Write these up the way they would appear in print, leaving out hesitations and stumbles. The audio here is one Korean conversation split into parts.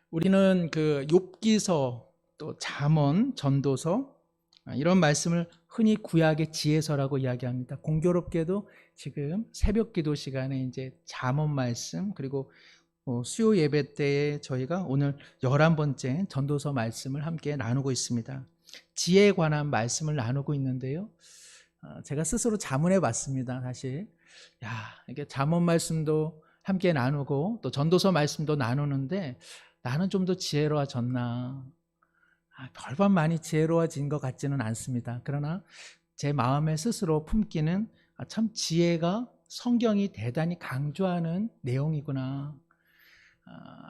우리는 그 욥기서 또 잠언, 전도서 이런 말씀을 흔히 구약의 지혜서라고 이야기합니다. 공교롭게도 지금 새벽 기도 시간에 이제 잠언 말씀 그리고 수요 예배 때에 저희가 오늘 11번째 전도서 말씀을 함께 나누고 있습니다. 지혜에 관한 말씀을 나누고 있는데요. 제가 스스로 자문해 봤습니다. 사실 이게 잠언 말씀도 함께 나누고 또 전도서 말씀도 나누는데 나는 좀 더 지혜로워졌나? 별반 많이 지혜로워진 것 같지는 않습니다. 그러나 제 마음에 스스로 품기는 참 지혜가 성경이 대단히 강조하는 내용이구나.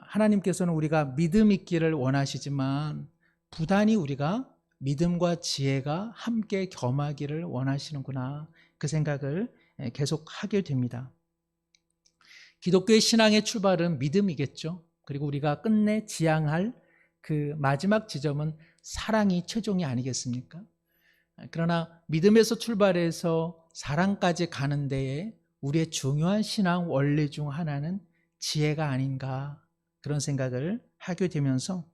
하나님께서는 우리가 믿음 있기를 원하시지만 부단히 우리가 믿음과 지혜가 함께 겸하기를 원하시는구나. 그 생각을 계속 하게 됩니다. 기독교의 신앙의 출발은 믿음이겠죠. 그리고 우리가 끝내 지향할 그 마지막 지점은 사랑이 최종이 아니겠습니까? 그러나 믿음에서 출발해서 사랑까지 가는 데에 우리의 중요한 신앙 원리 중 하나는 지혜가 아닌가, 그런 생각을 하게 되면서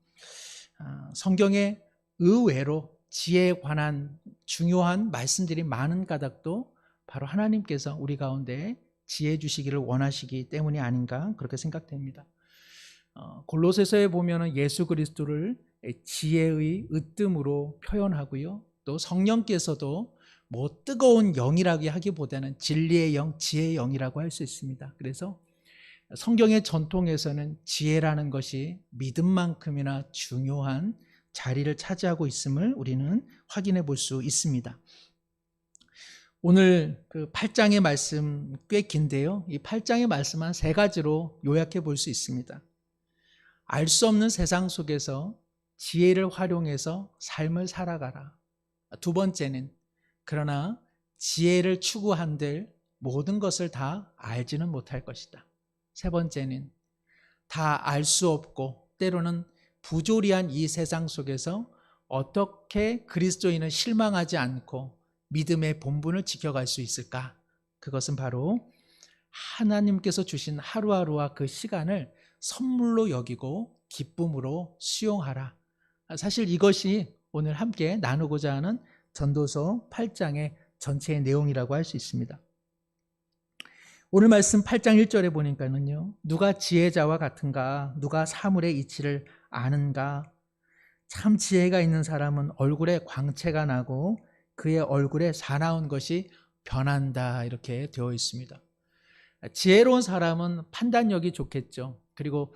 성경에 의외로 지혜에 관한 중요한 말씀들이 많은 까닭도 바로 하나님께서 우리 가운데 지혜 주시기를 원하시기 때문이 아닌가, 그렇게 생각됩니다. 골로새서에 보면은 예수 그리스도를 지혜의 으뜸으로 표현하고요. 또 성령께서도 뭐 뜨거운 영이라고 하기보다는 진리의 영, 지혜의 영이라고 할 수 있습니다. 그래서 성경의 전통에서는 지혜라는 것이 믿음만큼이나 중요한 자리를 차지하고 있음을 우리는 확인해 볼 수 있습니다. 오늘 그 8장의 말씀 꽤 긴데요. 이 8장의 말씀 한 3가지로 요약해 볼 수 있습니다. 알 수 없는 세상 속에서 지혜를 활용해서 삶을 살아가라. 2번째는 그러나 지혜를 추구한들 모든 것을 다 알지는 못할 것이다. 3번째는 다 알 수 없고 때로는 부조리한 이 세상 속에서 어떻게 그리스도인은 실망하지 않고 믿음의 본분을 지켜갈 수 있을까? 그것은 바로 하나님께서 주신 하루하루와 그 시간을 선물로 여기고 기쁨으로 수용하라. 사실 이것이 오늘 함께 나누고자 하는 전도서 8장의 전체의 내용이라고 할 수 있습니다. 오늘 말씀 8장 1절에 보니까는요, 누가 지혜자와 같은가, 누가 사물의 이치를 아는가. 참 지혜가 있는 사람은 얼굴에 광채가 나고 그의 얼굴에 사나운 것이 변한다, 이렇게 되어 있습니다. 지혜로운 사람은 판단력이 좋겠죠. 그리고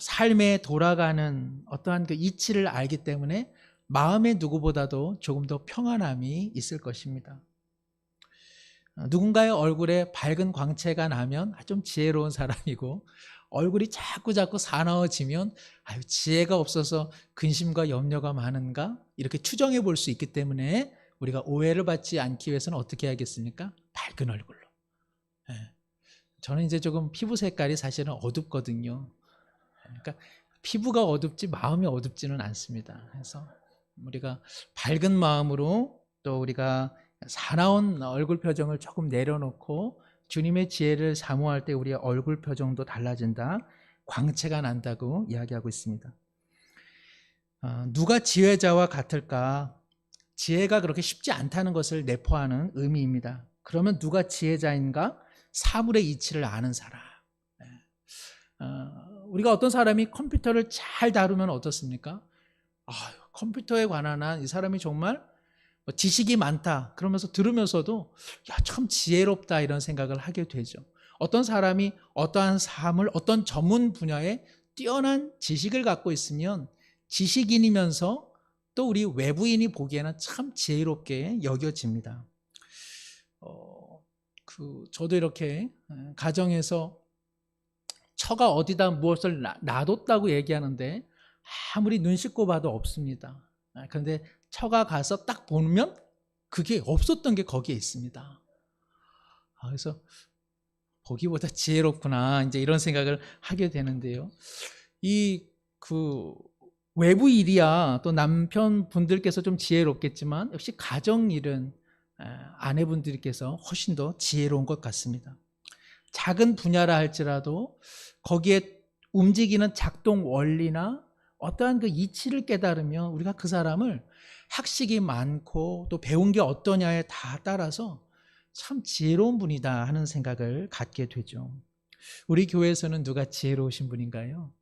삶에 돌아가는 어떠한 그 이치를 알기 때문에 마음의 누구보다도 조금 더 평안함이 있을 것입니다. 누군가의 얼굴에 밝은 광채가 나면 좀 지혜로운 사람이고, 얼굴이 자꾸 사나워지면 지혜가 없어서 근심과 염려가 많은가, 이렇게 추정해 볼 수 있기 때문에 우리가 오해를 받지 않기 위해서는 어떻게 해야겠습니까? 밝은 얼굴로. 저는 이제 조금 피부 색깔이 사실은 어둡거든요. 그러니까 피부가 어둡지 마음이 어둡지는 않습니다. 그래서 우리가 밝은 마음으로, 또 우리가 사나운 얼굴 표정을 조금 내려놓고 주님의 지혜를 사모할 때 우리의 얼굴 표정도 달라진다, 광채가 난다고 이야기하고 있습니다. 누가 지혜자와 같을까? 지혜가 그렇게 쉽지 않다는 것을 내포하는 의미입니다. 그러면 누가 지혜자인가? 사물의 이치를 아는 사람. 우리가 어떤 사람이 컴퓨터를 잘 다루면 어떻습니까? 컴퓨터에 관한 한 이 사람이 정말 지식이 많다, 그러면서 들으면서도 참 지혜롭다, 이런 생각을 하게 되죠. 어떤 사람이 어떠한 사물, 어떤 전문 분야에 뛰어난 지식을 갖고 있으면 지식인이면서 또 우리 외부인이 보기에는 참 지혜롭게 여겨집니다. 저도 이렇게 가정에서 처가 어디다 무엇을 놔뒀다고 얘기하는데 아무리 눈 씻고 봐도 없습니다. 그런데 처가 가서 딱 보면 그게 없었던 게 거기에 있습니다. 그래서 보기보다 지혜롭구나, 이제 이런 생각을 하게 되는데요. 외부 일이야 또 남편분들께서 좀 지혜롭겠지만 역시 가정 일은 아내분들께서 훨씬 더 지혜로운 것 같습니다. 작은 분야라 할지라도 거기에 움직이는 작동 원리나 어떠한 그 이치를 깨달으면 우리가 그 사람을 학식이 많고 또 배운 게 어떠냐에 다 따라서 참 지혜로운 분이다 하는 생각을 갖게 되죠. 우리 교회에서는 누가 지혜로우신 분인가요?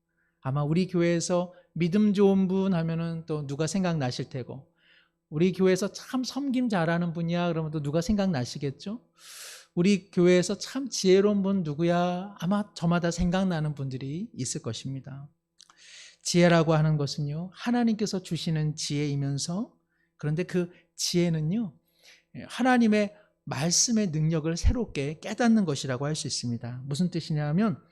아마 우리 교회에서 믿음 좋은 분 하면은 또 누가 생각나실 테고, 우리 교회에서 참 섬김 잘하는 분이야 그러면 또 누가 생각나시겠죠? 우리 교회에서 참 지혜로운 분 누구야? 아마 저마다 생각나는 분들이 있을 것입니다. 지혜라고 하는 것은요, 하나님께서 주시는 지혜이면서, 그런데 그 지혜는요, 하나님의 말씀의 능력을 새롭게 깨닫는 것이라고 할 수 있습니다. 무슨 뜻이냐면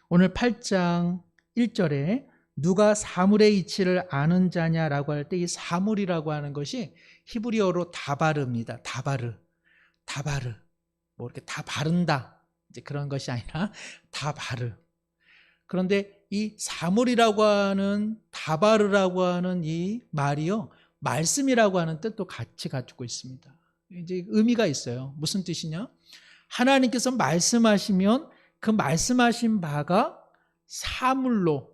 오늘 8장 1절에 누가 사물의 이치를 아는 자냐라고 할 때 이 사물이라고 하는 것이 히브리어로 다바르입니다. 다바르. 뭐 이렇게 다 바른다, 이제 그런 것이 아니라 다바르. 그런데 이 사물이라고 하는, 다바르라고 하는 이 말이요, 말씀이라고 하는 뜻도 같이 가지고 있습니다. 이제 의미가 있어요. 무슨 뜻이냐? 하나님께서 말씀하시면 그 말씀하신 바가 사물로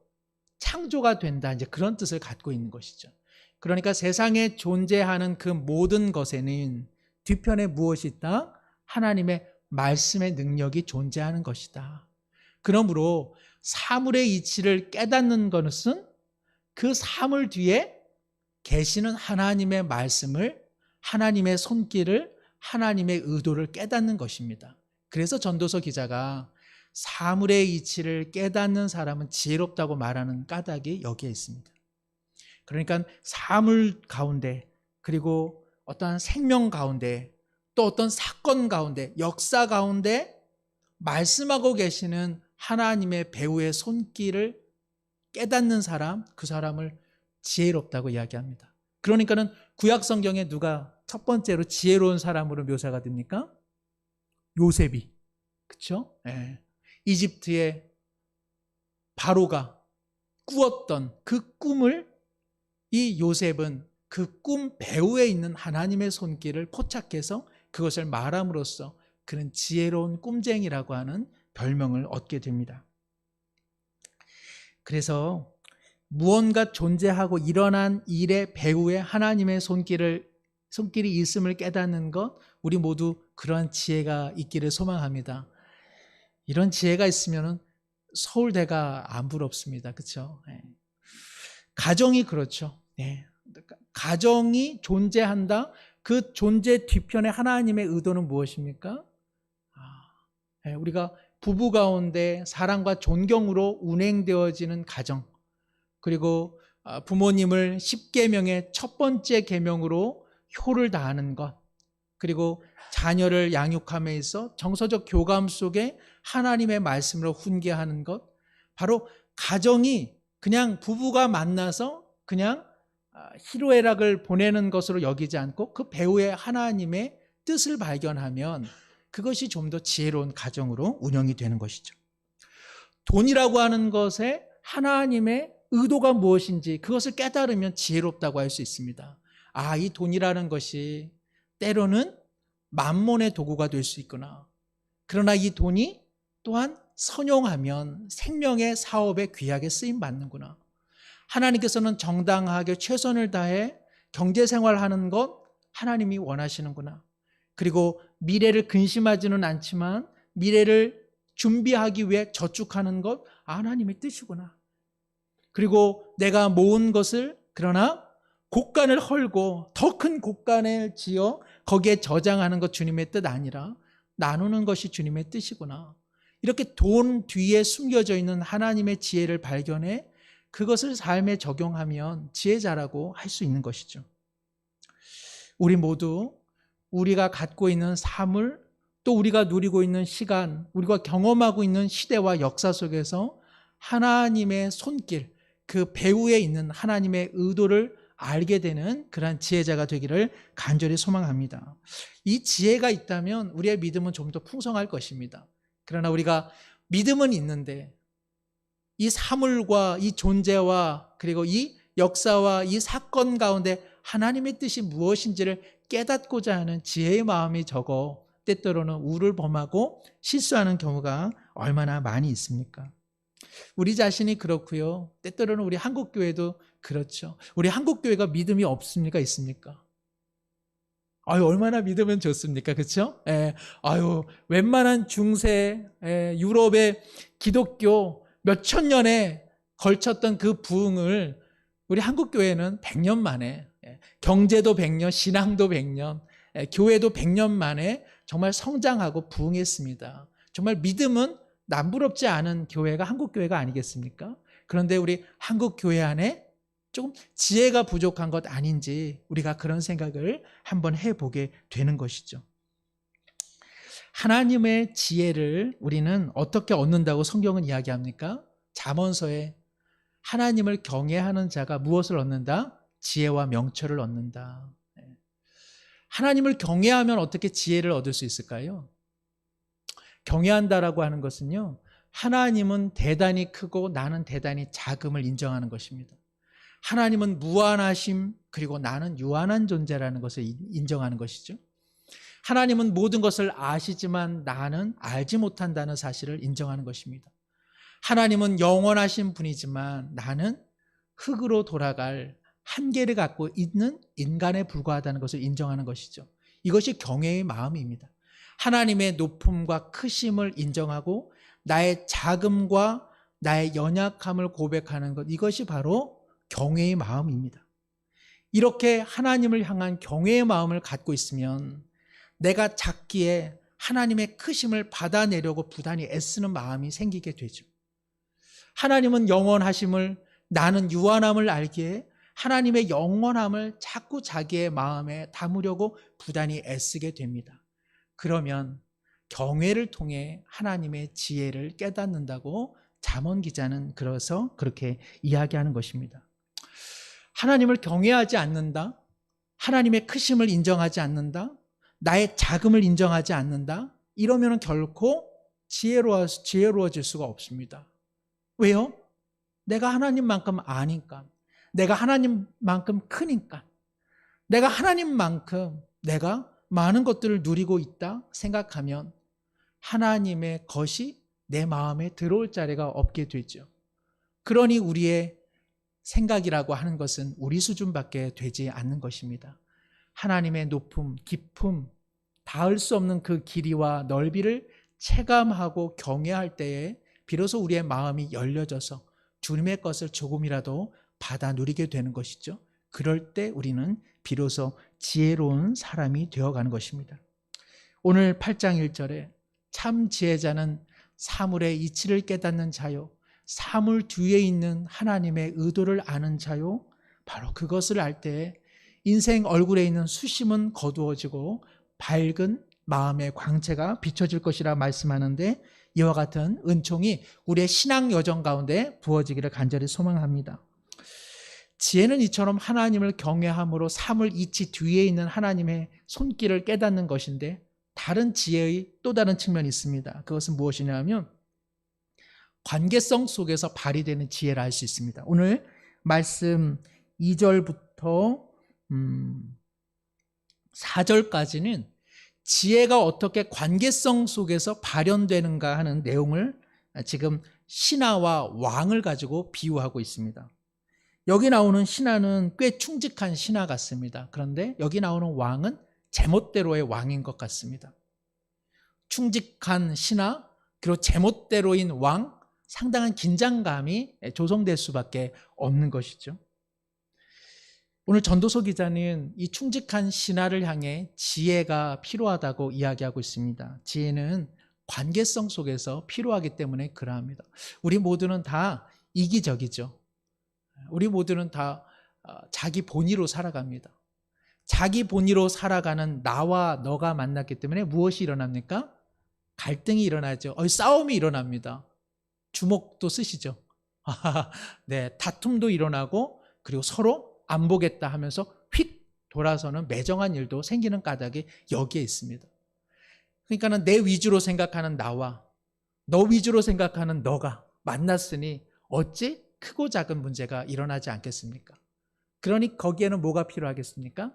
창조가 된다, 이제 그런 뜻을 갖고 있는 것이죠. 그러니까 세상에 존재하는 그 모든 것에는 뒤편에 무엇이 있다? 하나님의 말씀의 능력이 존재하는 것이다. 그러므로 사물의 이치를 깨닫는 것은 그 사물 뒤에 계시는 하나님의 말씀을, 하나님의 손길을, 하나님의 의도를 깨닫는 것입니다. 그래서 전도서 기자가 사물의 이치를 깨닫는 사람은 지혜롭다고 말하는 까닭이 여기에 있습니다. 그러니까 사물 가운데, 그리고 어떠한 생명 가운데, 또 어떤 사건 가운데, 역사 가운데 말씀하고 계시는 하나님의 배후의 손길을 깨닫는 사람, 그 사람을 지혜롭다고 이야기합니다. 그러니까는 구약 성경에 누가 첫 번째로 지혜로운 사람으로 묘사가 됩니까? 요셉이. 그렇죠? 예. 이집트의 바로가 꾸었던 그 꿈을 이 요셉은 그 꿈 배후에 있는 하나님의 손길을 포착해서 그것을 말함으로써 그는 지혜로운 꿈쟁이라고 하는 별명을 얻게 됩니다. 그래서 무언가 존재하고 일어난 일의 배후에 하나님의 손길이 있음을 깨닫는 것, 우리 모두 그러한 지혜가 있기를 소망합니다. 이런 지혜가 있으면 서울대가 안 부럽습니다. 그렇죠? 네. 가정이 그렇죠. 네. 가정이 존재한다. 그 존재 뒤편에 하나님의 의도는 무엇입니까? 네. 우리가 부부 가운데 사랑과 존경으로 운행되어지는 가정, 그리고 부모님을 10계명의 첫 번째 계명으로 효를 다하는 것, 그리고 자녀를 양육함에 있어 정서적 교감 속에 하나님의 말씀으로 훈계하는 것, 바로 가정이 그냥 부부가 만나서 그냥 희로애락을 보내는 것으로 여기지 않고 그 배후에 하나님의 뜻을 발견하면 그것이 좀 더 지혜로운 가정으로 운영이 되는 것이죠. 돈이라고 하는 것에 하나님의 의도가 무엇인지 그것을 깨달으면 지혜롭다고 할 수 있습니다. 이 돈이라는 것이 때로는 만몬의 도구가 될 수 있구나. 그러나 이 돈이 또한 선용하면 생명의 사업에 귀하게 쓰임받는구나. 하나님께서는 정당하게 최선을 다해 경제생활하는 것 하나님이 원하시는구나. 그리고 미래를 근심하지는 않지만 미래를 준비하기 위해 저축하는 것 하나님의 뜻이구나. 그리고 내가 모은 것을 그러나 곡간을 헐고 더 큰 곡간을 지어 거기에 저장하는 것 주님의 뜻 아니라 나누는 것이 주님의 뜻이구나. 이렇게 돈 뒤에 숨겨져 있는 하나님의 지혜를 발견해 그것을 삶에 적용하면 지혜자라고 할 수 있는 것이죠. 우리 모두 우리가 갖고 있는 사물, 또 우리가 누리고 있는 시간, 우리가 경험하고 있는 시대와 역사 속에서 하나님의 손길, 그 배후에 있는 하나님의 의도를 알게 되는 그러한 지혜자가 되기를 간절히 소망합니다. 이 지혜가 있다면 우리의 믿음은 좀 더 풍성할 것입니다. 그러나 우리가 믿음은 있는데 이 사물과 이 존재와 그리고 이 역사와 이 사건 가운데 하나님의 뜻이 무엇인지를 깨닫고자 하는 지혜의 마음이 적어 때때로는 우를 범하고 실수하는 경우가 얼마나 많이 있습니까? 우리 자신이 그렇고요. 때때로는 우리 한국교회도 그렇죠. 우리 한국교회가 믿음이 없습니까? 있습니까? 아유, 얼마나 믿으면 좋습니까? 그렇죠? 예. 아유, 웬만한 중세, 유럽의 기독교 몇천 년에 걸쳤던 그 부흥을 우리 한국교회는 100년 만에, 경제도 100년, 신앙도 100년, 교회도 100년 만에 정말 성장하고 부흥했습니다. 정말 믿음은 남부럽지 않은 교회가 한국교회가 아니겠습니까? 그런데 우리 한국교회 안에 조금 지혜가 부족한 것 아닌지 우리가 그런 생각을 한번 해보게 되는 것이죠. 하나님의 지혜를 우리는 어떻게 얻는다고 성경은 이야기합니까? 잠언서에 하나님을 경외하는 자가 무엇을 얻는다? 지혜와 명철을 얻는다. 하나님을 경외하면 어떻게 지혜를 얻을 수 있을까요? 경외한다라고 하는 것은요, 하나님은 대단히 크고 나는 대단히 작음을 인정하는 것입니다. 하나님은 무한하심, 그리고 나는 유한한 존재라는 것을 인정하는 것이죠. 하나님은 모든 것을 아시지만 나는 알지 못한다는 사실을 인정하는 것입니다. 하나님은 영원하신 분이지만 나는 흙으로 돌아갈 한계를 갖고 있는 인간에 불과하다는 것을 인정하는 것이죠. 이것이 경외의 마음입니다. 하나님의 높음과 크심을 인정하고 나의 작음과 나의 연약함을 고백하는 것, 이것이 바로 경외의 마음입니다. 이렇게 하나님을 향한 경외의 마음을 갖고 있으면 내가 작기에 하나님의 크심을 받아내려고 부단히 애쓰는 마음이 생기게 되죠. 하나님은 영원하심을, 나는 유한함을 알기에 하나님의 영원함을 자꾸 자기의 마음에 담으려고 부단히 애쓰게 됩니다. 그러면 경외를 통해 하나님의 지혜를 깨닫는다고 잠언 기자는 그래서 그렇게 이야기하는 것입니다. 하나님을 경외하지 않는다, 하나님의 크심을 인정하지 않는다, 나의 작음을 인정하지 않는다, 이러면 결코 지혜로워질 수가 없습니다. 왜요? 내가 하나님만큼 아니까, 내가 하나님만큼 크니까, 내가 하나님만큼 내가 많은 것들을 누리고 있다 생각하면 하나님의 것이 내 마음에 들어올 자리가 없게 되죠. 그러니 우리의 생각이라고 하는 것은 우리 수준밖에 되지 않는 것입니다. 하나님의 높음, 깊음, 닿을 수 없는 그 길이와 넓이를 체감하고 경외할 때에 비로소 우리의 마음이 열려져서 주님의 것을 조금이라도 받아 누리게 되는 것이죠. 그럴 때 우리는 비로소 지혜로운 사람이 되어가는 것입니다. 오늘 8장 1절에 참 지혜자는 사물의 이치를 깨닫는 자요, 사물 뒤에 있는 하나님의 의도를 아는 자요, 바로 그것을 알 때 인생 얼굴에 있는 수심은 거두어지고 밝은 마음의 광채가 비춰질 것이라 말씀하는데, 이와 같은 은총이 우리의 신앙 여정 가운데 부어지기를 간절히 소망합니다. 지혜는 이처럼 하나님을 경외함으로 사물 이치 뒤에 있는 하나님의 손길을 깨닫는 것인데, 다른 지혜의 또 다른 측면이 있습니다. 그것은 무엇이냐면 관계성 속에서 발휘되는 지혜를 알 수 있습니다. 오늘 말씀 2절부터 4절까지는 지혜가 어떻게 관계성 속에서 발현되는가 하는 내용을 지금 신하와 왕을 가지고 비유하고 있습니다. 여기 나오는 신하는 꽤 충직한 신하 같습니다. 그런데 여기 나오는 왕은 제멋대로의 왕인 것 같습니다. 충직한 신하, 그리고 제멋대로인 왕, 상당한 긴장감이 조성될 수밖에 없는 것이죠. 오늘 전도서 기자는 이 충직한 신하를 향해 지혜가 필요하다고 이야기하고 있습니다. 지혜는 관계성 속에서 필요하기 때문에 그러합니다. 우리 모두는 다 이기적이죠. 우리 모두는 다 자기 본의로 살아갑니다. 자기 본의로 살아가는 나와 너가 만났기 때문에 무엇이 일어납니까? 갈등이 일어나죠. 싸움이 일어납니다. 주먹도 쓰시죠. 네, 다툼도 일어나고, 그리고 서로 안 보겠다 하면서 휙 돌아서는 매정한 일도 생기는 까닭이 여기에 있습니다. 그러니까는 내 위주로 생각하는 나와 너 위주로 생각하는 너가 만났으니 어찌 크고 작은 문제가 일어나지 않겠습니까? 그러니 거기에는 뭐가 필요하겠습니까?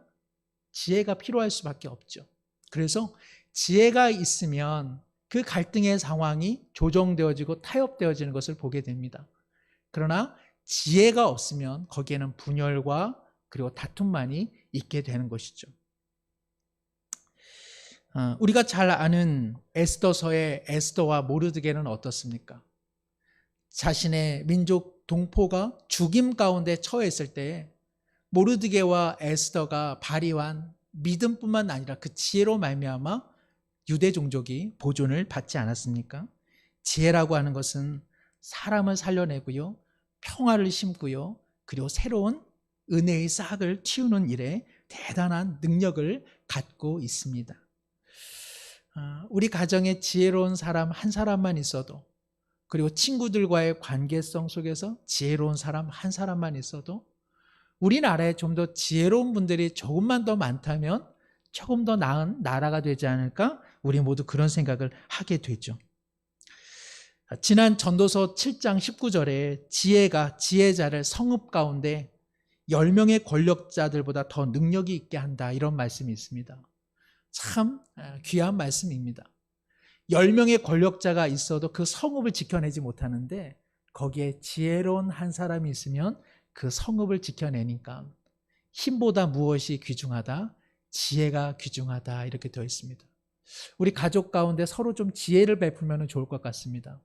지혜가 필요할 수밖에 없죠. 그래서 지혜가 있으면 그 갈등의 상황이 조정되어지고 타협되어지는 것을 보게 됩니다. 그러나 지혜가 없으면 거기에는 분열과 그리고 다툼만이 있게 되는 것이죠. 우리가 잘 아는 에스더서의 에스더와 모르드게는 어떻습니까? 자신의 민족 동포가 죽임 가운데 처했을 때 모르드게와 에스더가 발휘한 믿음뿐만 아니라 그 지혜로 말미암아 유대 종족이 보존을 받지 않았습니까? 지혜라고 하는 것은 사람을 살려내고요, 평화를 심고요, 그리고 새로운 은혜의 싹을 틔우는 일에 대단한 능력을 갖고 있습니다. 우리 가정에 지혜로운 사람 한 사람만 있어도, 그리고 친구들과의 관계성 속에서 지혜로운 사람 한 사람만 있어도 우리나라에 좀 더 지혜로운 분들이 조금만 더 많다면 조금 더 나은 나라가 되지 않을까? 우리 모두 그런 생각을 하게 되죠. 지난 전도서 7장 19절에 지혜가 지혜자를 성읍 가운데 10명의 권력자들보다 더 능력이 있게 한다, 이런 말씀이 있습니다. 참 귀한 말씀입니다. 10명의 권력자가 있어도 그 성읍을 지켜내지 못하는데 거기에 지혜로운 한 사람이 있으면 그 성읍을 지켜내니까 힘보다 무엇이 귀중하다? 지혜가 귀중하다, 이렇게 되어 있습니다. 우리 가족 가운데 서로 좀 지혜를 베풀면 좋을 것 같습니다.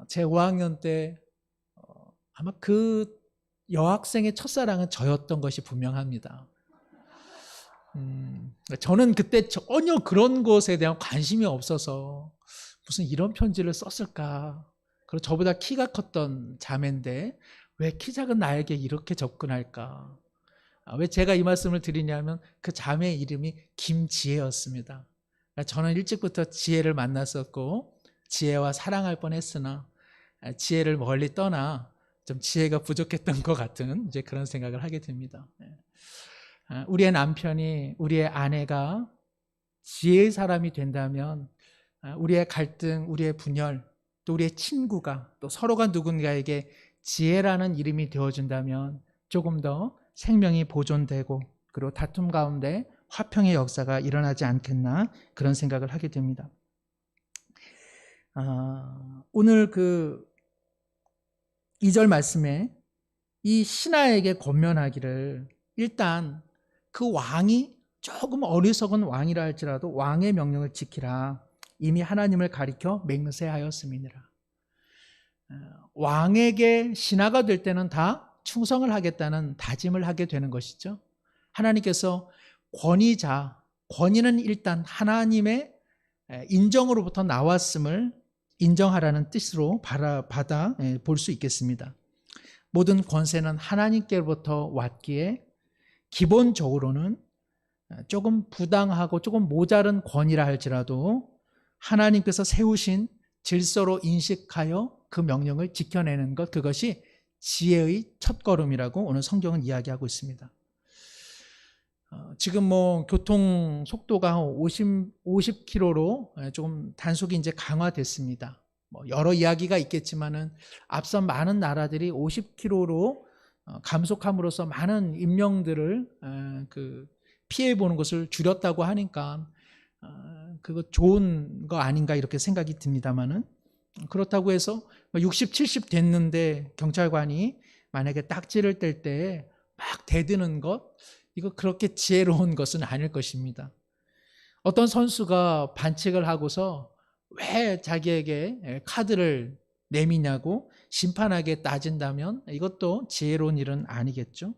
제 5학년 때 아마 그 여학생의 첫사랑은 저였던 것이 분명합니다. 저는 그때 전혀 그런 것에 대한 관심이 없어서 무슨 이런 편지를 썼을까. 그리고 저보다 키가 컸던 자매인데 왜 키 작은 나에게 이렇게 접근할까. 왜 제가 이 말씀을 드리냐면 그 자매의 이름이 김지혜였습니다. 저는 일찍부터 지혜를 만났었고 지혜와 사랑할 뻔했으나 지혜를 멀리 떠나 좀 지혜가 부족했던 것 같은 이제 그런 생각을 하게 됩니다. 우리의 남편이, 우리의 아내가 지혜의 사람이 된다면 우리의 갈등, 우리의 분열, 또 우리의 친구가 또 서로가 누군가에게 지혜라는 이름이 되어준다면 조금 더 생명이 보존되고 그리고 다툼 가운데 화평의 역사가 일어나지 않겠나, 그런 생각을 하게 됩니다. 오늘 그 2절 말씀에 이 신하에게 권면하기를, 일단 그 왕이 조금 어리석은 왕이라 할지라도 왕의 명령을 지키라, 이미 하나님을 가리켜 맹세하였음이니라. 왕에게 신하가 될 때는 다 충성을 하겠다는 다짐을 하게 되는 것이죠. 하나님께서 권위는 일단 하나님의 인정으로부터 나왔음을 인정하라는 뜻으로 받아 볼 수 있겠습니다. 모든 권세는 하나님께로부터 왔기에 기본적으로는 조금 부당하고 조금 모자른 권위라 할지라도 하나님께서 세우신 질서로 인식하여 그 명령을 지켜내는 것, 그것이 지혜의 첫걸음이라고 오늘 성경은 이야기하고 있습니다. 지금 교통 속도가 50km로 조금 단속이 이제 강화됐습니다. 여러 이야기가 있겠지만은 앞선 많은 나라들이 50km로 감속함으로써 많은 인명들을 피해 보는 것을 줄였다고 하니까 그거 좋은 거 아닌가, 이렇게 생각이 듭니다만은, 그렇다고 해서 60, 70 됐는데 경찰관이 만약에 딱지를 뗄 때 막 대드는 것, 이거 그렇게 지혜로운 것은 아닐 것입니다. 어떤 선수가 반칙을 하고서 왜 자기에게 카드를 내미냐고 심판에게 따진다면 이것도 지혜로운 일은 아니겠죠.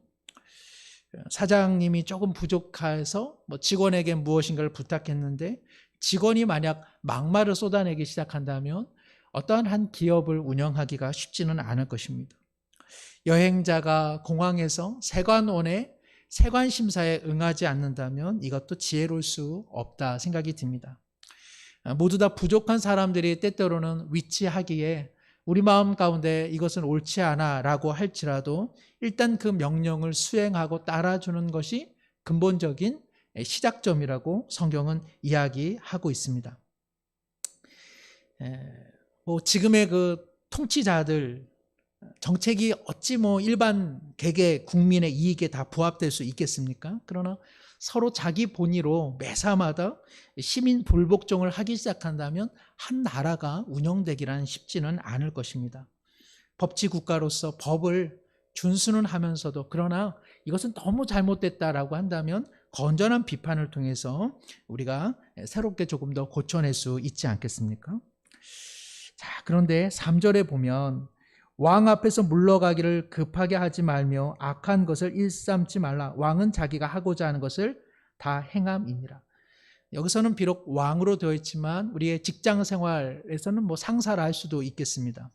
사장님이 조금 부족해서 직원에게 무엇인가를 부탁했는데 직원이 만약 막말을 쏟아내기 시작한다면 어떠한 한 기업을 운영하기가 쉽지는 않을 것입니다. 여행자가 공항에서 세관원의 세관 심사에 응하지 않는다면 이것도 지혜로울 수 없다 생각이 듭니다. 모두 다 부족한 사람들이 때때로는 위치하기에 우리 마음 가운데 이것은 옳지 않아 라고 할지라도 일단 그 명령을 수행하고 따라주는 것이 근본적인 시작점이라고 성경은 이야기하고 있습니다. 지금의 그 통치자들 정책이 어찌 일반 개개 국민의 이익에 다 부합될 수 있겠습니까? 그러나 서로 자기 본의로 매사마다 시민 불복종을 하기 시작한다면 한 나라가 운영되기란 쉽지는 않을 것입니다. 법치 국가로서 법을 준수는 하면서도 그러나 이것은 너무 잘못됐다라고 한다면 건전한 비판을 통해서 우리가 새롭게 조금 더 고쳐낼 수 있지 않겠습니까? 자, 그런데 3절에 보면 왕 앞에서 물러가기를 급하게 하지 말며 악한 것을 일삼지 말라. 왕은 자기가 하고자 하는 것을 다 행함이니라. 여기서는 비록 왕으로 되어 있지만 우리의 직장 생활에서는 상사를 할 수도 있겠습니다.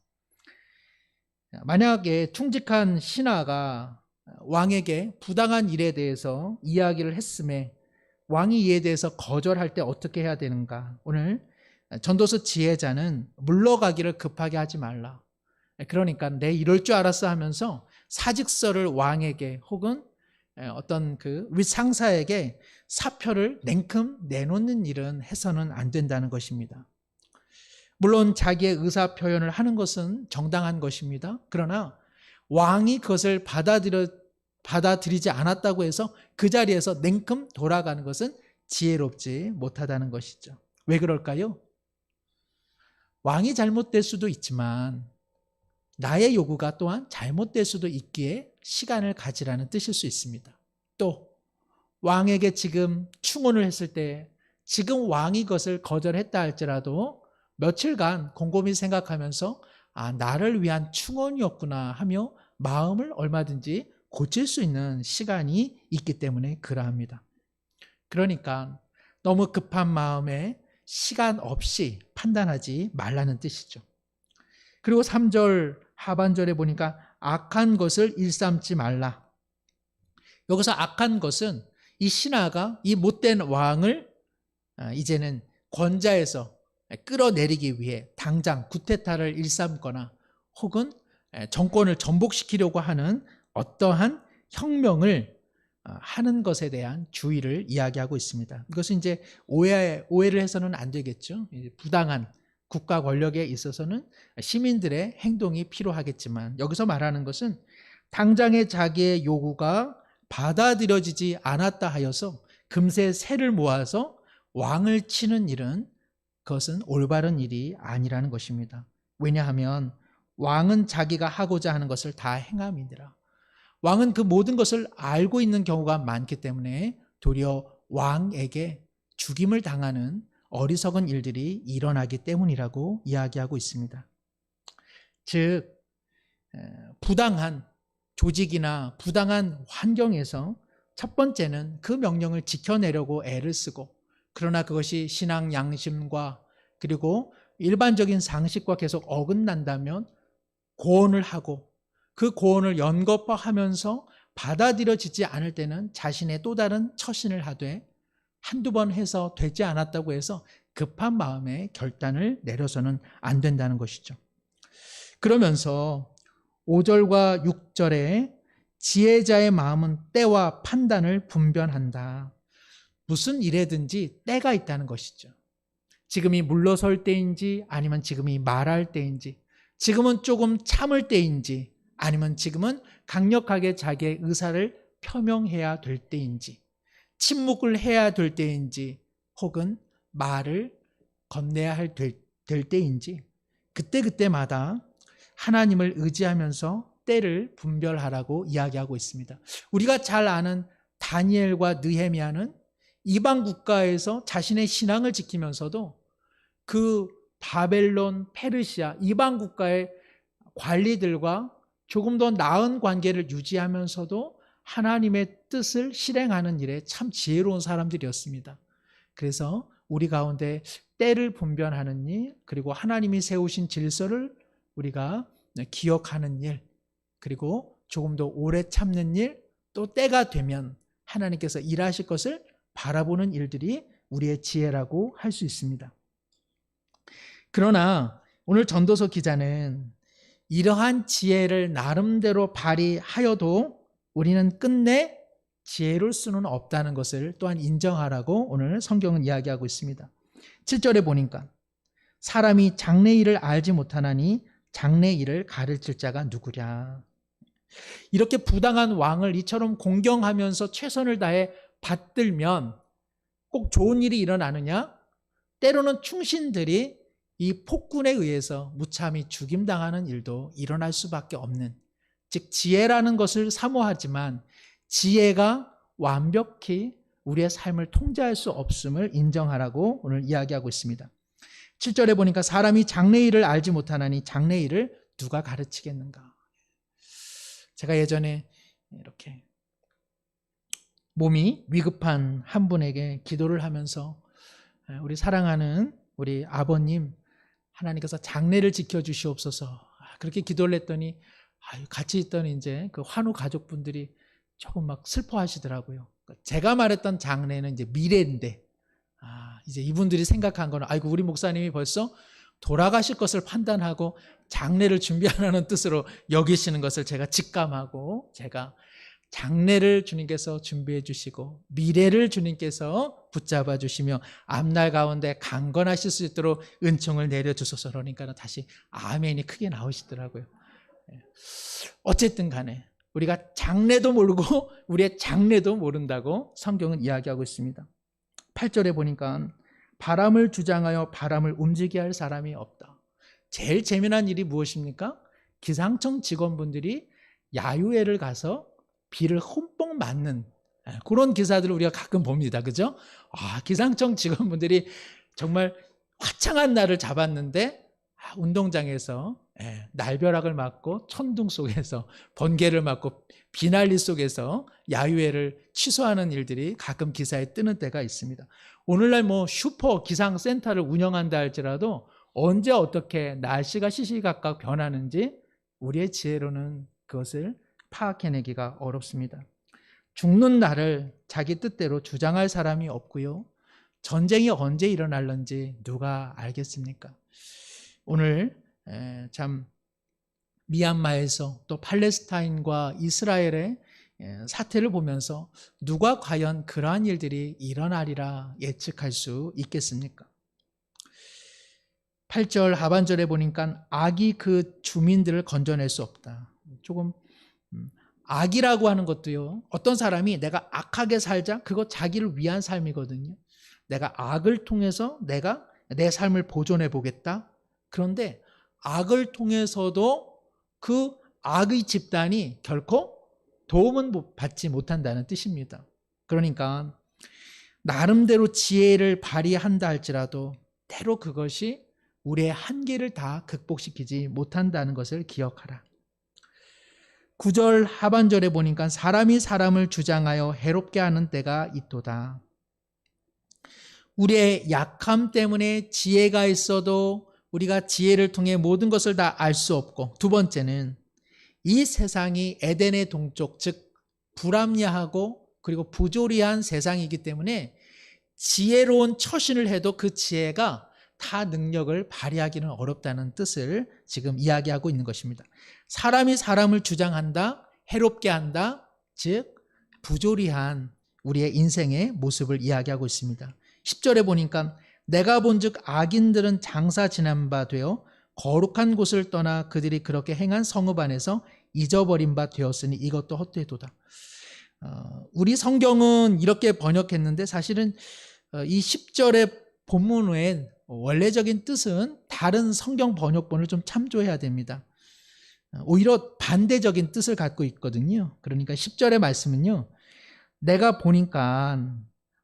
만약에 충직한 신하가 왕에게 부당한 일에 대해서 이야기를 했음에 왕이 이에 대해서 거절할 때 어떻게 해야 되는가? 오늘 전도서 지혜자는 물러가기를 급하게 하지 말라. 그러니까 내 이럴 줄 알았어 하면서 사직서를 왕에게 혹은 어떤 그 윗상사에게 사표를 냉큼 내놓는 일은 해서는 안 된다는 것입니다. 물론 자기의 의사 표현을 하는 것은 정당한 것입니다. 그러나 왕이 그것을 받아들이지 않았다고 해서 그 자리에서 냉큼 돌아가는 것은 지혜롭지 못하다는 것이죠. 왜 그럴까요? 왕이 잘못될 수도 있지만 나의 요구가 또한 잘못될 수도 있기에 시간을 가지라는 뜻일 수 있습니다. 또 왕에게 지금 충원을 했을 때 지금 왕이 그것을 거절했다 할지라도 며칠간 곰곰이 생각하면서 나를 위한 충원이었구나 하며 마음을 얼마든지 고칠 수 있는 시간이 있기 때문에 그러합니다. 그러니까 너무 급한 마음에 시간 없이 판단하지 말라는 뜻이죠. 그리고 3절 하반절에 보니까 악한 것을 일삼지 말라. 여기서 악한 것은 이 신하가 이 못된 왕을 이제는 권좌에서 끌어내리기 위해 당장 구테타를 일삼거나 혹은 정권을 전복시키려고 하는 어떠한 혁명을 하는 것에 대한 주의를 이야기하고 있습니다. 이것은 이제 오해를 해서는 안 되겠죠. 부당한 국가 권력에 있어서는 시민들의 행동이 필요하겠지만 여기서 말하는 것은 당장의 자기의 요구가 받아들여지지 않았다 하여서 금세 새를 모아서 왕을 치는 일은 그것은 올바른 일이 아니라는 것입니다. 왜냐하면 왕은 자기가 하고자 하는 것을 다 행함이니라. 왕은 그 모든 것을 알고 있는 경우가 많기 때문에 도리어 왕에게 죽임을 당하는 어리석은 일들이 일어나기 때문이라고 이야기하고 있습니다. 즉 부당한 조직이나 부당한 환경에서 첫 번째는 그 명령을 지켜내려고 애를 쓰고 그러나 그것이 신앙 양심과 그리고 일반적인 상식과 계속 어긋난다면 고언을 하고 그 고언을 연거푸하면서 받아들여지지 않을 때는 자신의 또 다른 처신을 하되 한두 번 해서 되지 않았다고 해서 급한 마음에 결단을 내려서는 안 된다는 것이죠. 그러면서 5절과 6절에 지혜자의 마음은 때와 판단을 분별한다. 무슨 일에든지 때가 있다는 것이죠. 지금이 물러설 때인지 아니면 지금이 말할 때인지 지금은 조금 참을 때인지 아니면 지금은 강력하게 자기의 의사를 표명해야 될 때인지 침묵을 해야 될 때인지 혹은 말을 건네야 될 때인지 그때마다 하나님을 의지하면서 때를 분별하라고 이야기하고 있습니다. 우리가 잘 아는 다니엘과 느헤미야는 이방 국가에서 자신의 신앙을 지키면서도 그 바벨론, 페르시아, 이방 국가의 관리들과 조금 더 나은 관계를 유지하면서도 하나님의 뜻을 실행하는 일에 참 지혜로운 사람들이었습니다. 그래서 우리 가운데 때를 분별하는 일, 그리고 하나님이 세우신 질서를 우리가 기억하는 일, 그리고 조금 더 오래 참는 일, 또 때가 되면 하나님께서 일하실 것을 바라보는 일들이 우리의 지혜라고 할 수 있습니다. 그러나 오늘 전도서 기자는 이러한 지혜를 나름대로 발휘하여도 우리는 끝내 지혜로울 수는 없다는 것을 또한 인정하라고 오늘 성경은 이야기하고 있습니다. 7절에 보니까 사람이 장래 일을 알지 못하나니 장래 일을 가르칠 자가 누구랴. 이렇게 부당한 왕을 이처럼 공경하면서 최선을 다해 받들면 꼭 좋은 일이 일어나느냐? 때로는 충신들이 이 폭군에 의해서 무참히 죽임당하는 일도 일어날 수밖에 없는, 즉 지혜라는 것을 사모하지만 지혜가 완벽히 우리의 삶을 통제할 수 없음을 인정하라고 오늘 이야기하고 있습니다. 7절에 보니까 사람이 장래일을 알지 못하나니 장래일을 누가 가르치겠는가. 제가 예전에 이렇게 몸이 위급한 한 분에게 기도를 하면서 우리 사랑하는 우리 아버님 하나님께서 장래를 지켜주시옵소서 그렇게 기도를 했더니 같이 있던 이제 그 환우 가족분들이 조금 막 슬퍼하시더라고요. 제가 말했던 장래는 이제 미래인데 이제 이분들이 생각한 거는 아이고 우리 목사님이 벌써 돌아가실 것을 판단하고 장래를 준비하라는 뜻으로 여기시는 것을 제가 직감하고, 제가 장래를 주님께서 준비해 주시고 미래를 주님께서 붙잡아 주시며 앞날 가운데 강건하실 수 있도록 은총을 내려주소서. 그러니까 다시 아멘이 크게 나오시더라고요. 어쨌든 간에 우리가 장래도 모르고 우리의 장래도 모른다고 성경은 이야기하고 있습니다. 8절에 보니까 바람을 주장하여 바람을 움직이게 할 사람이 없다. 제일 재미난 일이 무엇입니까? 기상청 직원분들이 야유회를 가서 비를 흠뻑 맞는 그런 기사들을 우리가 가끔 봅니다. 그죠? 기상청 직원분들이 정말 화창한 날을 잡았는데 운동장에서 날벼락을 맞고 천둥 속에서 번개를 맞고 비난리 속에서 야유회를 취소하는 일들이 가끔 기사에 뜨는 때가 있습니다. 오늘날 뭐 슈퍼 기상센터를 운영한다 할지라도 언제 어떻게 날씨가 시시각각 변하는지 우리의 지혜로는 그것을 파악해내기가 어렵습니다. 죽는 날을 자기 뜻대로 주장할 사람이 없고요. 전쟁이 언제 일어날는지 누가 알겠습니까? 오늘 참 미얀마에서 또 팔레스타인과 이스라엘의 사태를 보면서 누가 과연 그러한 일들이 일어나리라 예측할 수 있겠습니까? 8절 하반절에 보니까 악이 그 주민들을 건져낼 수 없다. 조금 악이라고 하는 것도요, 어떤 사람이 내가 악하게 살자, 그거 자기를 위한 삶이거든요. 내가 악을 통해서 내가 내 삶을 보존해 보겠다. 그런데 악을 통해서도 그 악의 집단이 결코 도움은 받지 못한다는 뜻입니다. 그러니까 나름대로 지혜를 발휘한다 할지라도 때로 그것이 우리의 한계를 다 극복시키지 못한다는 것을 기억하라. 9절 하반절에 보니까 사람이 사람을 주장하여 해롭게 하는 때가 있도다. 우리의 약함 때문에 지혜가 있어도 우리가 지혜를 통해 모든 것을 다 알 수 없고, 두 번째는 이 세상이 에덴의 동쪽, 즉 불합리하고 그리고 부조리한 세상이기 때문에 지혜로운 처신을 해도 그 지혜가 타 능력을 발휘하기는 어렵다는 뜻을 지금 이야기하고 있는 것입니다. 사람이 사람을 주장한다, 해롭게 한다, 즉 부조리한 우리의 인생의 모습을 이야기하고 있습니다. 10절에 보니까 내가 본즉 악인들은 장사 지난 바 되어 거룩한 곳을 떠나 그들이 그렇게 행한 성읍 안에서 잊어버린 바 되었으니 이것도 헛되도다. 우리 성경은 이렇게 번역했는데 사실은 이 10절의 본문 외에 원래적인 뜻은 다른 성경 번역본을 좀 참조해야 됩니다. 오히려 반대적인 뜻을 갖고 있거든요. 그러니까 10절의 말씀은요, 내가 보니까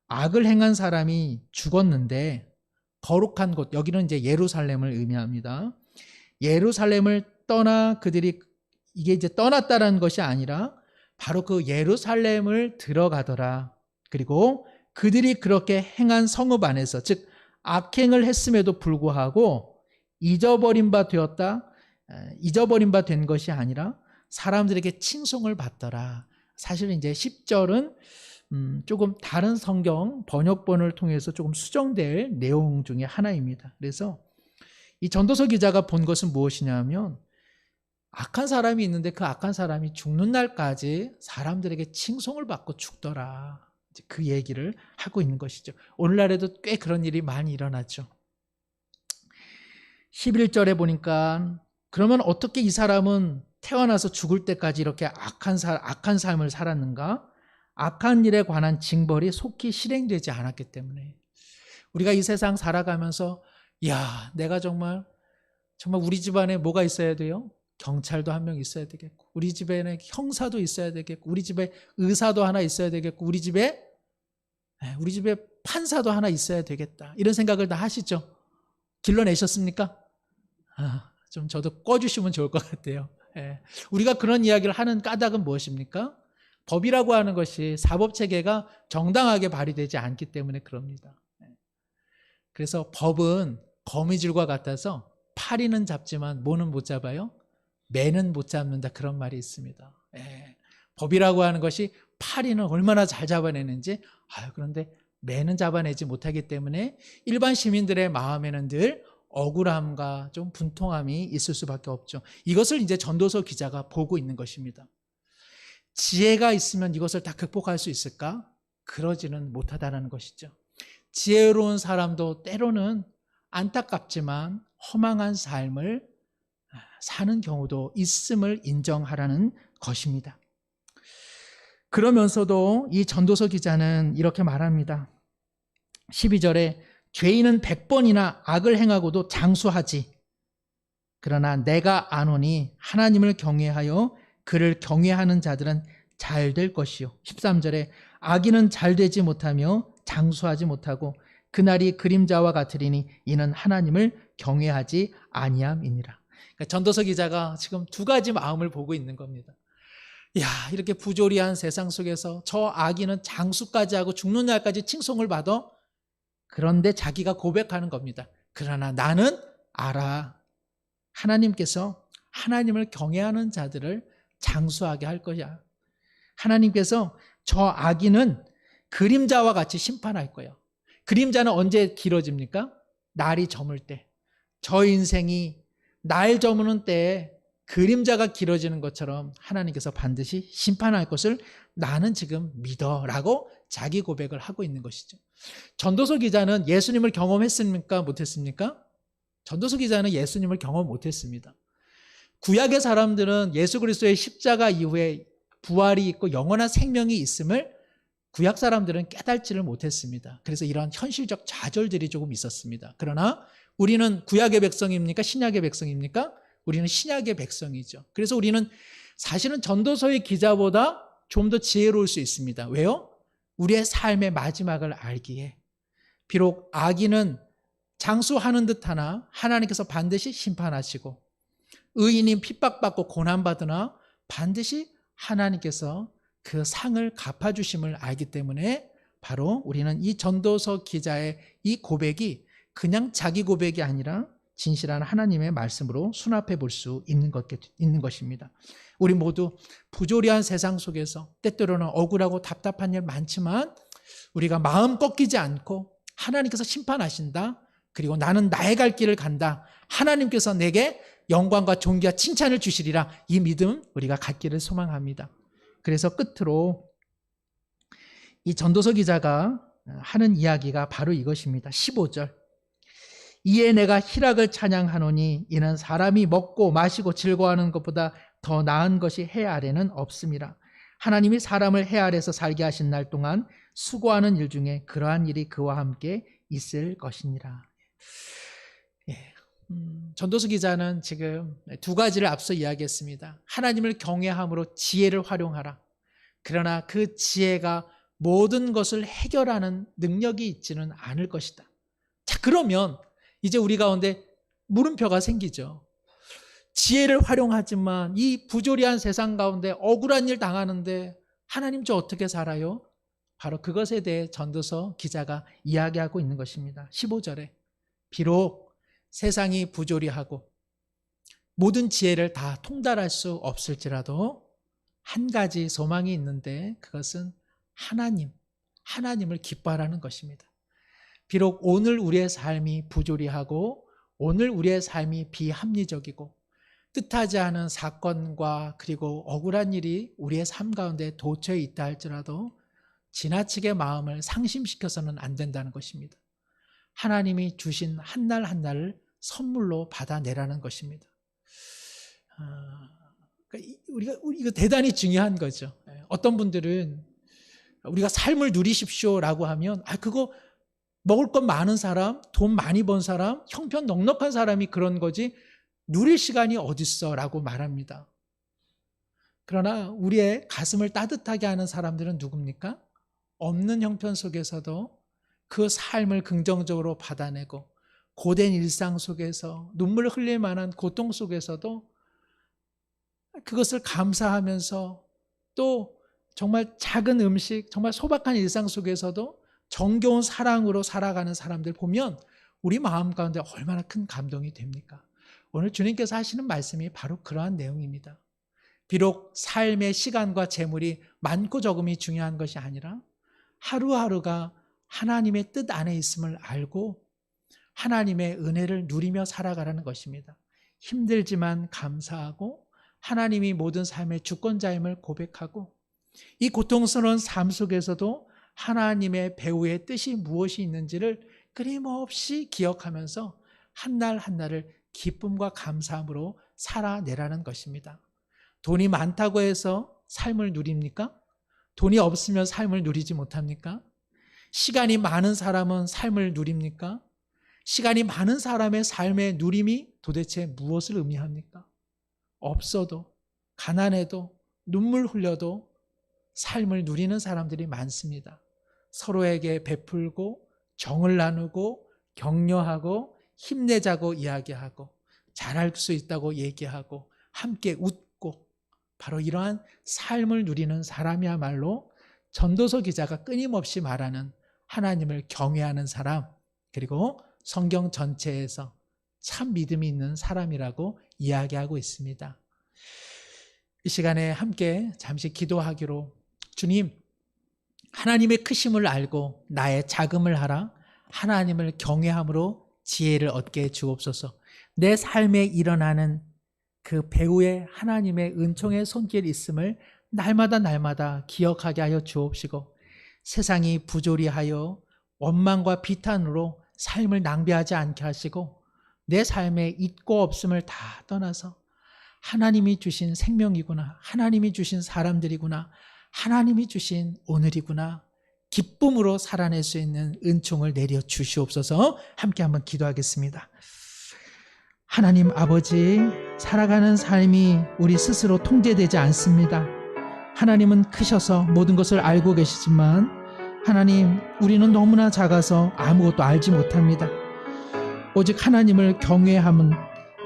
악을 행한 사람이 죽었는데 거룩한 곳, 여기는 이제 예루살렘을 의미합니다. 예루살렘을 떠나 그들이, 이게 이제 떠났다라는 것이 아니라 바로 그 예루살렘을 들어가더라. 그리고 그들이 그렇게 행한 성읍 안에서, 즉 악행을 했음에도 불구하고 잊어버린 바 되었다. 잊어버린 바 된 것이 아니라 사람들에게 칭송을 받더라. 사실은 이제 10절은 조금 다른 성경 번역본을 통해서 조금 수정될 내용 중에 하나입니다. 그래서 이 전도서 기자가 본 것은 무엇이냐면 악한 사람이 있는데 그 악한 사람이 죽는 날까지 사람들에게 칭송을 받고 죽더라. 그 얘기를 하고 있는 것이죠. 오늘날에도 꽤 그런 일이 많이 일어나죠. 11절에 보니까 그러면 어떻게 이 사람은 태어나서 죽을 때까지 이렇게 악한 삶을 살았는가? 악한 일에 관한 징벌이 속히 실행되지 않았기 때문에 우리가 이 세상 살아가면서 야, 내가 정말 우리 집안에 뭐가 있어야 돼요? 경찰도 한 명 있어야 되겠고, 우리 집에는 형사도 있어야 되겠고, 우리 집에 의사도 하나 있어야 되겠고, 우리 집에 판사도 하나 있어야 되겠다. 이런 생각을 다 하시죠? 길러내셨습니까? 좀 저도 꺼주시면 좋을 것 같아요. 우리가 그런 이야기를 하는 까닭은 무엇입니까? 법이라고 하는 것이 사법체계가 정당하게 발휘되지 않기 때문에 그럽니다. 그래서 법은 거미줄과 같아서 파리는 잡지만 뭐는 못 잡아요? 매는 못 잡는다, 그런 말이 있습니다. 법이라고 하는 것이 파리는 얼마나 잘 잡아내는지, 그런데 매는 잡아내지 못하기 때문에 일반 시민들의 마음에는 늘 억울함과 좀 분통함이 있을 수밖에 없죠. 이것을 이제 전도서 기자가 보고 있는 것입니다. 지혜가 있으면 이것을 다 극복할 수 있을까? 그러지는 못하다는 것이죠. 지혜로운 사람도 때로는 안타깝지만 허망한 삶을 사는 경우도 있음을 인정하라는 것입니다. 그러면서도 이 전도서 기자는 이렇게 말합니다. 12절에 죄인은 100번이나 악을 행하고도 장수하지. 그러나 내가 아노니 하나님을 경외하여 그를 경외하는 자들은 잘 될 것이요. 13절에 악인은 잘 되지 못하며 장수하지 못하고 그날이 그림자와 같으리니 이는 하나님을 경외하지 아니함이니라. 그러니까 전도서 기자가 지금 두 가지 마음을 보고 있는 겁니다. 야, 이렇게 부조리한 세상 속에서 저 악인은 장수까지 하고 죽는 날까지 칭송을 받아. 그런데 자기가 고백하는 겁니다. 그러나 나는 알아. 하나님께서 하나님을 경외하는 자들을 장수하게 할 것이야. 하나님께서 저 악인은 그림자와 같이 심판할 거예요. 그림자는 언제 길어집니까? 날이 저물 때. 저 인생이 날 저무는 때에 그림자가 길어지는 것처럼 하나님께서 반드시 심판할 것을 나는 지금 믿어라고 자기 고백을 하고 있는 것이죠. 전도서 기자는 예수님을 경험했습니까? 못했습니까? 전도서 기자는 예수님을 경험 못했습니다. 구약의 사람들은 예수 그리스도의 십자가 이후에 부활이 있고 영원한 생명이 있음을 구약 사람들은 깨닫지를 못했습니다. 그래서 이런 현실적 좌절들이 조금 있었습니다. 그러나 우리는 구약의 백성입니까? 신약의 백성입니까? 우리는 신약의 백성이죠. 그래서 우리는 사실은 전도서의 기자보다 좀 더 지혜로울 수 있습니다. 왜요? 우리의 삶의 마지막을 알기에. 비록 악인은 장수하는 듯하나 하나님께서 반드시 심판하시고, 의인이 핍박받고 고난받으나 반드시 하나님께서 그 상을 갚아주심을 알기 때문에 바로 우리는 이 전도서 기자의 이 고백이 그냥 자기 고백이 아니라 진실한 하나님의 말씀으로 수납해 볼 수 있는 것입니다. 우리 모두 부조리한 세상 속에서 때때로는 억울하고 답답한 일 많지만 우리가 마음 꺾이지 않고 하나님께서 심판하신다. 그리고 나는 나의 갈 길을 간다. 하나님께서 내게 영광과 존귀와 칭찬을 주시리라. 이 믿음 우리가 갖기를 소망합니다. 그래서 끝으로 이 전도서 기자가 하는 이야기가 바로 이것입니다. 15절. 이에 내가 희락을 찬양하노니 이는 사람이 먹고 마시고 즐거워하는 것보다 더 나은 것이 해 아래는 없음이라. 하나님이 사람을 해 아래에서 살게 하신 날 동안 수고하는 일 중에 그러한 일이 그와 함께 있을 것이니라. 전도서 기자는 지금 두 가지를 앞서 이야기했습니다. 하나님을 경외함으로 지혜를 활용하라. 그러나 그 지혜가 모든 것을 해결하는 능력이 있지는 않을 것이다. 자, 그러면 이제 우리 가운데 물음표가 생기죠. 지혜를 활용하지만 이 부조리한 세상 가운데 억울한 일 당하는데 하나님 저 어떻게 살아요? 바로 그것에 대해 전도서 기자가 이야기하고 있는 것입니다. 15절에 비록 세상이 부조리하고 모든 지혜를 다 통달할 수 없을지라도 한 가지 소망이 있는데 그것은 하나님을 기뻐하라는 것입니다. 비록 오늘 우리의 삶이 부조리하고 오늘 우리의 삶이 비합리적이고 뜻하지 않은 사건과 그리고 억울한 일이 우리의 삶 가운데 도처에 있다 할지라도 지나치게 마음을 상심시켜서는 안 된다는 것입니다. 하나님이 주신 한 날 한 날을 선물로 받아내라는 것입니다. 우리가 대단히 중요한 거죠. 어떤 분들은 우리가 삶을 누리십시오라고 하면 그거 먹을 것 많은 사람, 돈 많이 번 사람, 형편 넉넉한 사람이 그런 거지 누릴 시간이 어딨어 라고 말합니다. 그러나 우리의 가슴을 따뜻하게 하는 사람들은 누굽니까? 없는 형편 속에서도 그 삶을 긍정적으로 받아내고 고된 일상 속에서 눈물 흘릴 만한 고통 속에서도 그것을 감사하면서 또 정말 작은 음식, 정말 소박한 일상 속에서도 정겨운 사랑으로 살아가는 사람들 보면 우리 마음 가운데 얼마나 큰 감동이 됩니까? 오늘 주님께서 하시는 말씀이 바로 그러한 내용입니다. 비록 삶의 시간과 재물이 많고 적음이 중요한 것이 아니라 하루하루가 하나님의 뜻 안에 있음을 알고 하나님의 은혜를 누리며 살아가라는 것입니다. 힘들지만 감사하고 하나님이 모든 삶의 주권자임을 고백하고 이 고통스러운 삶 속에서도 하나님의 배후의 뜻이 무엇이 있는지를 끊임없이 기억하면서 한날 한날을 기쁨과 감사함으로 살아내라는 것입니다. 돈이 많다고 해서 삶을 누립니까? 돈이 없으면 삶을 누리지 못합니까? 시간이 많은 사람은 삶을 누립니까? 시간이 많은 사람의 삶의 누림이 도대체 무엇을 의미합니까? 없어도, 가난해도, 눈물 흘려도 삶을 누리는 사람들이 많습니다. 서로에게 베풀고 정을 나누고 격려하고 힘내자고 이야기하고 잘할 수 있다고 얘기하고 함께 웃고 바로 이러한 삶을 누리는 사람이야말로 전도서 기자가 끊임없이 말하는 하나님을 경외하는 사람, 그리고 성경 전체에서 참 믿음이 있는 사람이라고 이야기하고 있습니다. 이 시간에 함께 잠시 기도하기로, 주님, 하나님의 크심을 알고 나의 자금을 하라. 하나님을 경외함으로 지혜를 얻게 주옵소서. 내 삶에 일어나는 그 배후에 하나님의 은총의 손길이 있음을 날마다 기억하게 하여 주옵시고, 세상이 부조리하여 원망과 비탄으로 삶을 낭비하지 않게 하시고, 내 삶에 있고 없음을 다 떠나서 하나님이 주신 생명이구나, 하나님이 주신 사람들이구나, 하나님이 주신 오늘이구나, 기쁨으로 살아낼 수 있는 은총을 내려 주시옵소서. 함께 한번 기도하겠습니다. 하나님 아버지, 살아가는 삶이 우리 스스로 통제되지 않습니다. 하나님은 크셔서 모든 것을 알고 계시지만 하나님, 우리는 너무나 작아서 아무것도 알지 못합니다. 오직 하나님을 경외함은,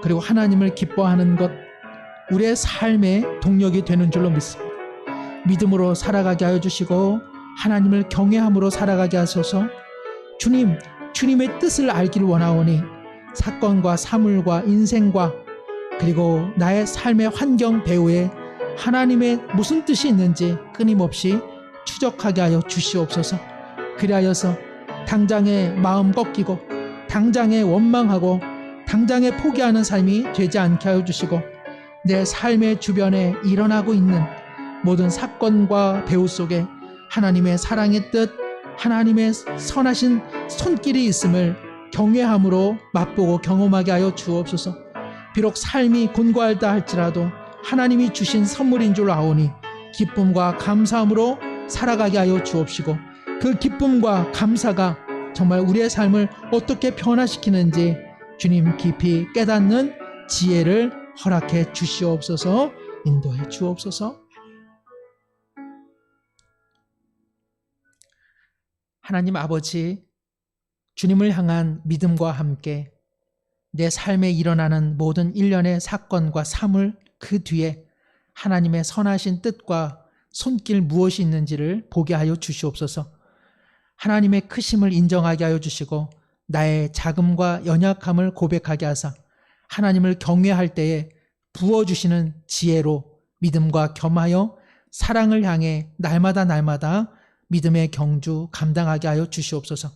그리고 하나님을 기뻐하는 것, 우리의 삶의 동력이 되는 줄로 믿습니다. 믿음으로 살아가게 하여 주시고 하나님을 경외함으로 살아가게 하소서. 주님, 주님의 뜻을 알기를 원하오니 사건과 사물과 인생과 그리고 나의 삶의 환경 배후에 하나님의 무슨 뜻이 있는지 끊임없이 추적하게 하여 주시옵소서. 그리하여서 당장에 마음 꺾이고 당장에 원망하고 당장에 포기하는 삶이 되지 않게 하여 주시고, 내 삶의 주변에 일어나고 있는 모든 사건과 배후 속에 하나님의 사랑의 뜻, 하나님의 선하신 손길이 있음을 경외함으로 맛보고 경험하게 하여 주옵소서. 비록 삶이 곤고하다 할지라도 하나님이 주신 선물인 줄 아오니 기쁨과 감사함으로 살아가게 하여 주옵시고, 그 기쁨과 감사가 정말 우리의 삶을 어떻게 변화시키는지 주님 깊이 깨닫는 지혜를 허락해 주시옵소서. 인도해 주옵소서. 하나님 아버지, 주님을 향한 믿음과 함께 내 삶에 일어나는 모든 일련의 사건과 사물, 그 뒤에 하나님의 선하신 뜻과 손길 무엇이 있는지를 보게 하여 주시옵소서. 하나님의 크심을 인정하게 하여 주시고 나의 작음과 연약함을 고백하게 하사 하나님을 경외할 때에 부어주시는 지혜로 믿음과 겸하여 사랑을 향해 날마다 믿음의 경주 감당하게 하여 주시옵소서.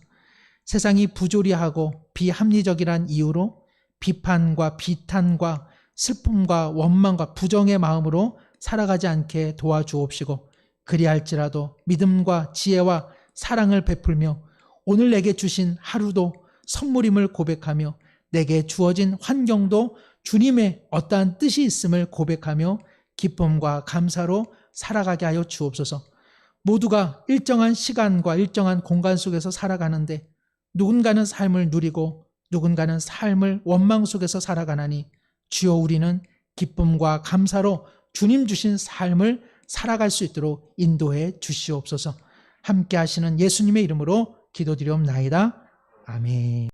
세상이 부조리하고 비합리적이란 이유로 비판과 비탄과 슬픔과 원망과 부정의 마음으로 살아가지 않게 도와주옵시고, 그리할지라도 믿음과 지혜와 사랑을 베풀며 오늘 내게 주신 하루도 선물임을 고백하며 내게 주어진 환경도 주님의 어떠한 뜻이 있음을 고백하며 기쁨과 감사로 살아가게 하여 주옵소서. 모두가 일정한 시간과 일정한 공간 속에서 살아가는데 누군가는 삶을 누리고 누군가는 삶을 원망 속에서 살아가나니 주여 우리는 기쁨과 감사로 주님 주신 삶을 살아갈 수 있도록 인도해 주시옵소서. 함께 하시는 예수님의 이름으로 기도드리옵나이다. 아멘.